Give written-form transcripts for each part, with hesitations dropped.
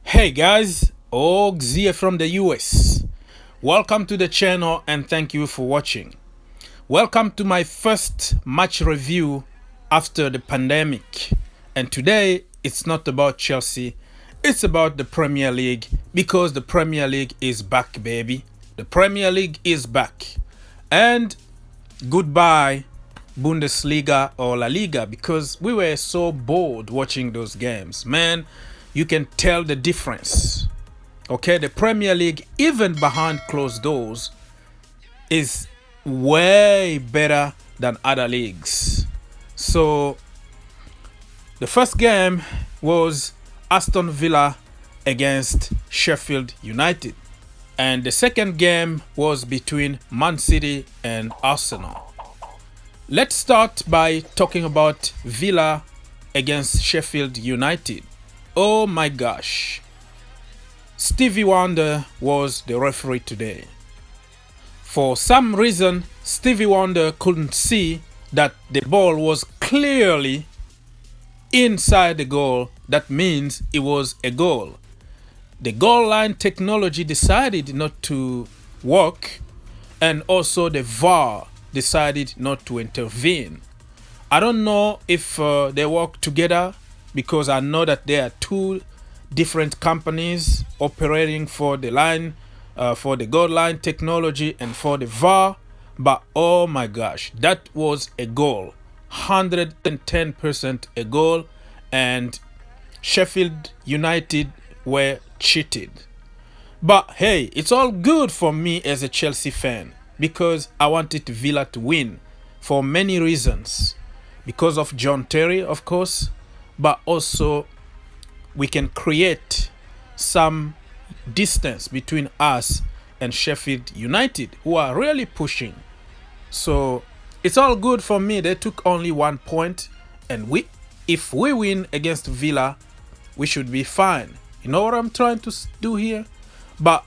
Hey guys, Ogs here from the US. Welcome to the channel and thank you for watching. Welcome to my first match review after the pandemic. And today it's not about Chelsea, it's about the Premier League because the Premier League is back, baby. The Premier League is back. And goodbye Bundesliga or La Liga because we were so bored watching those games. Man, you can tell the difference. Okay, the Premier League, even behind closed doors, is way better than other leagues. So the first game was Aston Villa against Sheffield United. And the second game was between Man City and Arsenal. Let's start by talking about Villa against Sheffield United. Oh my gosh. Stevie Wonder was the referee today. For some reason, Stevie Wonder couldn't see that the ball was clearly inside the goal. That means it was a goal. The goal line technology decided not to work, and also the VAR decided not to intervene. I don't know if they work together because I know that there are two different companies operating for the line, for the goal line technology and for the VAR. But oh my gosh, that was a goal, 110% a goal, and Sheffield United were cheated. But hey, it's all good for me as a Chelsea fan because I wanted Villa to win for many reasons. Because of John Terry, of course, but also we can create some distance between us and Sheffield United, who are really pushing. So it's all good for me. They took only 1 point, and if we win against Villa, we should be fine. You know what I'm trying to do here? But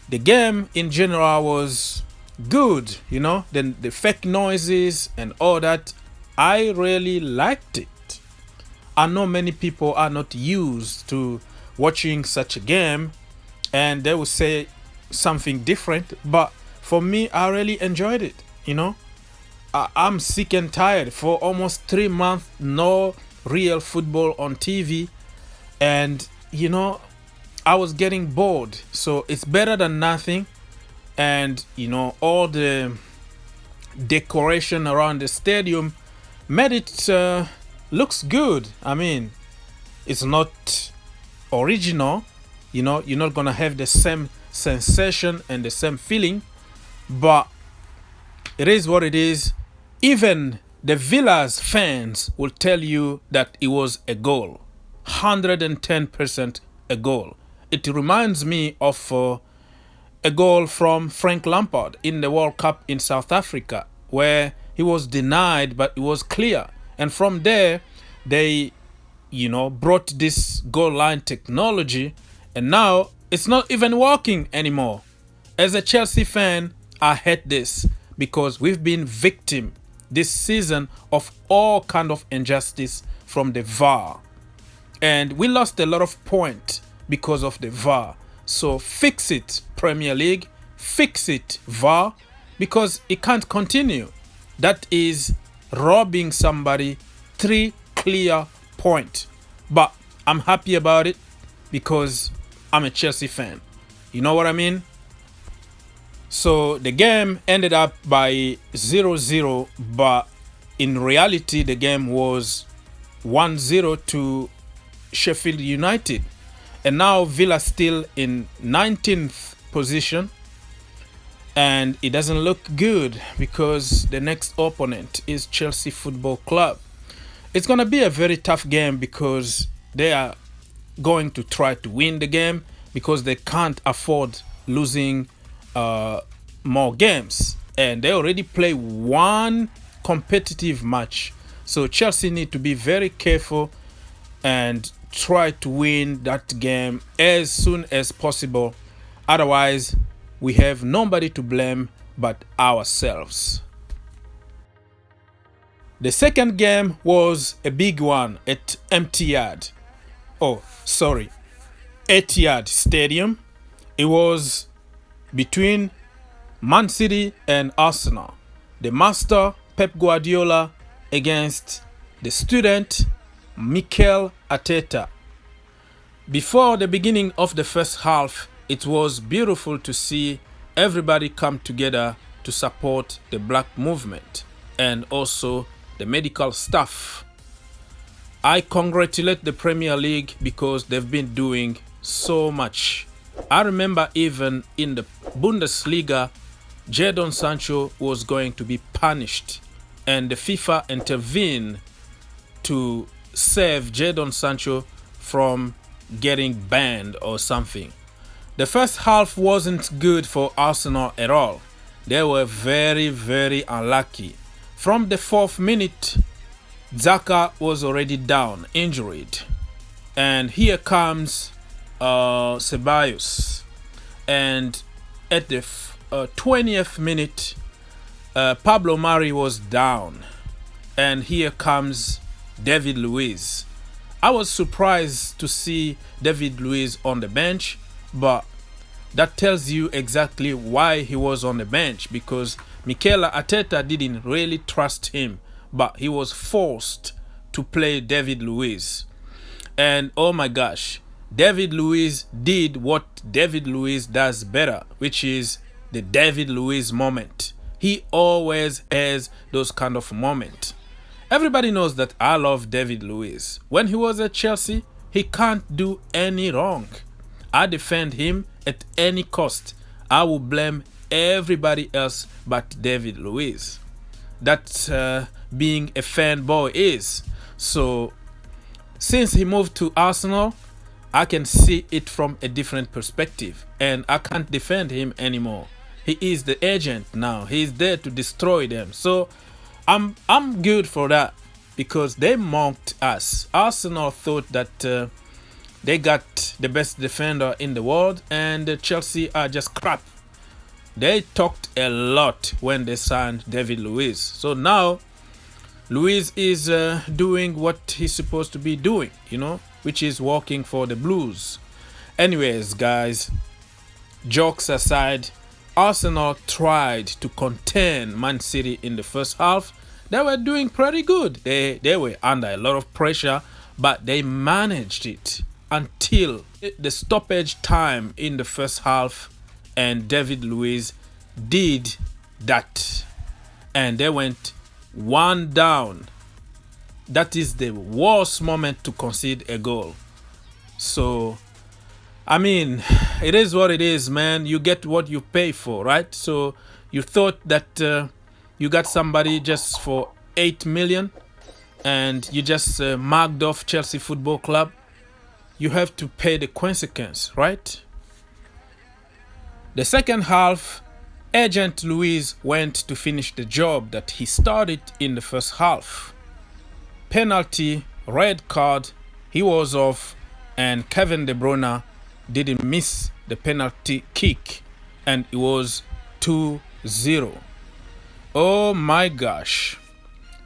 the game in general was good, you know, then the fake noises and all that. I really liked it. I know many people are not used to watching such a game and they will say something different, but for me, I really enjoyed it. You know, I'm sick and tired for almost 3 months, no real football on TV, and you know, I was getting bored. So it's better than nothing. And you know, all the decoration around the stadium made it looks good. I mean, it's not original, you know, you're not gonna have the same sensation and the same feeling, but it is what it is. Even the Villa's fans will tell you that it was a goal, 110% a goal. It reminds me of a goal from Frank Lampard in the World Cup in South Africa, where he was denied, but it was clear. And from there, they, you know, brought this goal line technology, and now it's not even working anymore. As a Chelsea fan, I hate this because we've been victim this season of all kind of injustice from the VAR. And we lost a lot of points because of the VAR. So fix it, Premier League. Fix it, VAR, because it can't continue. That is robbing somebody 3 clear points. But I'm happy about it because I'm a Chelsea fan. You know what I mean? So the game ended up by 0-0, but in reality the game was 1-0 to Sheffield United. And now Villa still in 19th position. And it doesn't look good because the next opponent is Chelsea Football Club. It's going to be a very tough game because they are going to try to win the game because they can't afford losing more games. And they already play one competitive match. So Chelsea need to be very careful and try to win that game as soon as possible. Otherwise, we have nobody to blame but ourselves. The second game was a big one at Etihad. Oh, sorry. Etihad Stadium. It was between Man City and Arsenal. The master Pep Guardiola against the student Mikel Arteta. Before the beginning of the first half, it was beautiful to see everybody come together to support the black movement and also the medical staff. I congratulate the Premier League because they've been doing so much. I remember even in the Bundesliga, Jadon Sancho was going to be punished, and the FIFA intervened to save Jadon Sancho from getting banned or something. The first half wasn't good for Arsenal at all. They were very, very unlucky. From the 4th minute, Xhaka was already down, injured. And here comes Ceballos. And at the 20th minute, Pablo Mari was down. And here comes David Luiz. I was surprised to see David Luiz on the bench, but that tells you exactly why he was on the bench, because Mikel Arteta didn't really trust him, but he was forced to play David Luiz. And oh my gosh, David Luiz did what David Luiz does better, which is the David Luiz moment. He always has those kind of moments. Everybody knows that I love David Luiz. When he was at Chelsea, he can't do any wrong. I defend him at any cost. I will blame everybody else but David Luiz. That's being a fanboy is. So since he moved to Arsenal, I can see it from a different perspective, and I can't defend him anymore. He is the agent now. He is there to destroy them. So I'm good for that, because they mocked us. Arsenal thought that they got the best defender in the world, and Chelsea are just crap. They talked a lot when they signed David Luiz. So now Luiz is doing what he's supposed to be doing, which is working for the Blues. Anyways, guys, jokes aside, Arsenal tried to contain Man City in the first half. They were doing pretty good. They were under a lot of pressure, but they managed it until the stoppage time in the first half, and David Luiz did that, and they went one down. That is the worst moment to concede a goal. So I mean, it is what it is, man. You get what you pay for, right? So you thought that you got somebody just for 8 million and you just marked off Chelsea Football Club. You have to pay the consequence, right? The second half, Agent Luiz went to finish the job that he started in the first half. Penalty, red card, he was off, and Kevin De Bruyne didn't miss the penalty kick, and it was 2-0. Oh my gosh.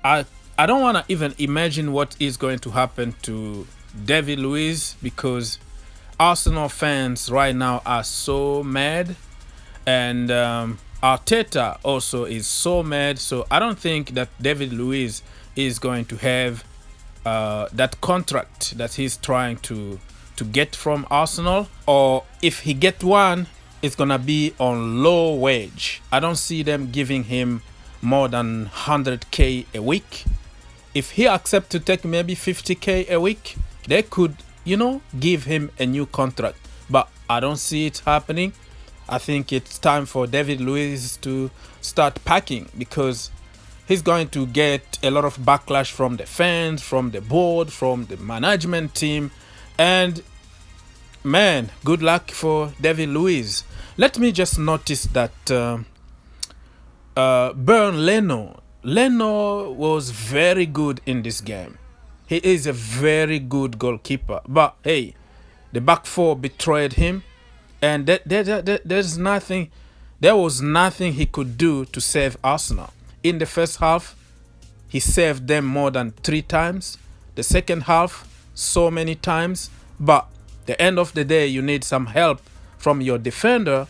I don't want to even imagine what is going to happen to David Luiz, because Arsenal fans right now are so mad, and Arteta also is so mad. So I don't think that David Luiz is going to have that contract that he's trying to get from Arsenal, or if he get one, it's gonna be on low wage. I don't see them giving him more than 100k a week. If he accepts to take maybe 50k a week, they could, give him a new contract. But I don't see it happening. I think it's time for David Luiz to start packing, because he's going to get a lot of backlash from the fans, from the board, from the management team. And man, good luck for David Luiz. Let me just notice that Bernd Leno was very good in this game. He is a very good goalkeeper. But hey, the back four betrayed him, and there was nothing he could do to save Arsenal. In the first half, he saved them more than 3 times. The second half, so many times. But The end of the day, you need some help from your defender.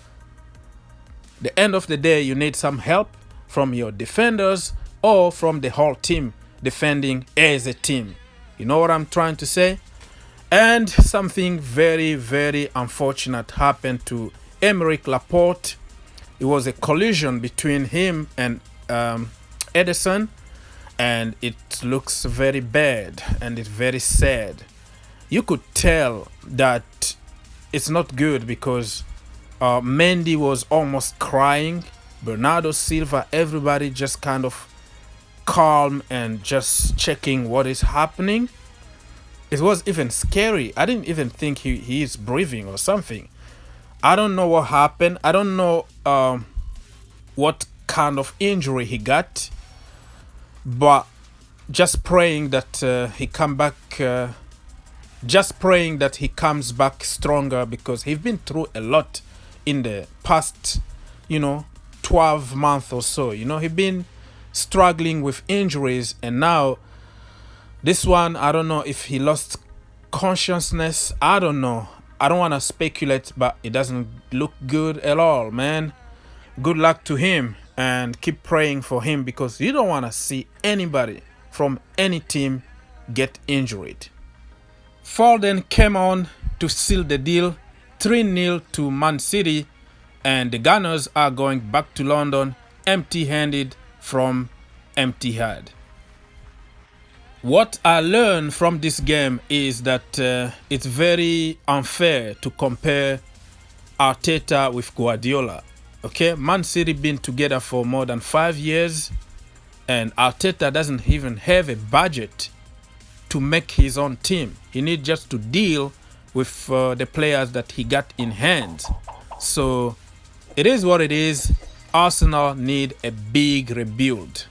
The end of the day, you need some help from your defenders or from the whole team defending as a team. You know what I'm trying to say? And something very, very unfortunate happened to Aymeric Laporte. It was a collision between him and Edison, and it looks very bad and it's very sad. You could tell that it's not good because Mendy was almost crying. Bernardo Silva, everybody just kind of calm and just checking what is happening. It was even scary. I didn't even think he is breathing or something. I don't know what happened. I don't know what kind of injury he got, but just praying that he come back. Just praying that he comes back stronger, because he's been through a lot in the past, 12 months or so. He's been struggling with injuries, and now this one, I don't know if he lost consciousness. I don't know. I don't want to speculate, but it doesn't look good at all, man. Good luck to him, and keep praying for him, because you don't want to see anybody from any team get injured. Foden came on to seal the deal, 3-0 to Man City, and the Gunners are going back to London empty-handed from empty-head. What I learned from this game is that it's very unfair to compare Arteta with Guardiola. Okay, Man City been together for more than 5 years, and Arteta doesn't even have a budget to make his own team. He needs just to deal with the players that he got in hand. So it is what it is. Arsenal need a big rebuild.